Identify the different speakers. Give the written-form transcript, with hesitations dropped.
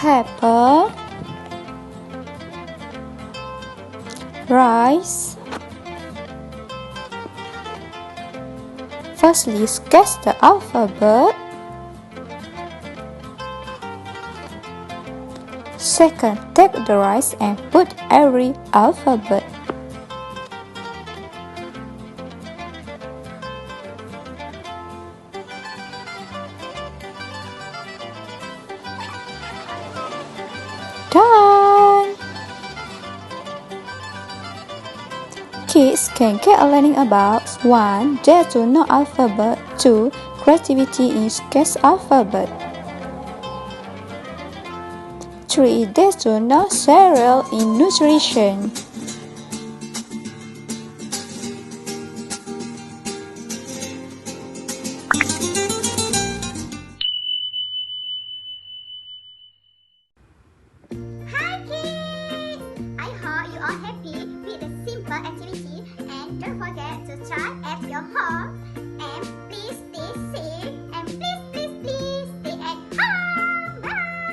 Speaker 1: pepper, rice. Firstly, sketch the alphabet. Second, take the rice and put every alphabet. Done! Kids can get a learning about 1. Dare to know alphabet. 2. Creativity in sketch alphabet. 3. Dare to know cereal in nutrition.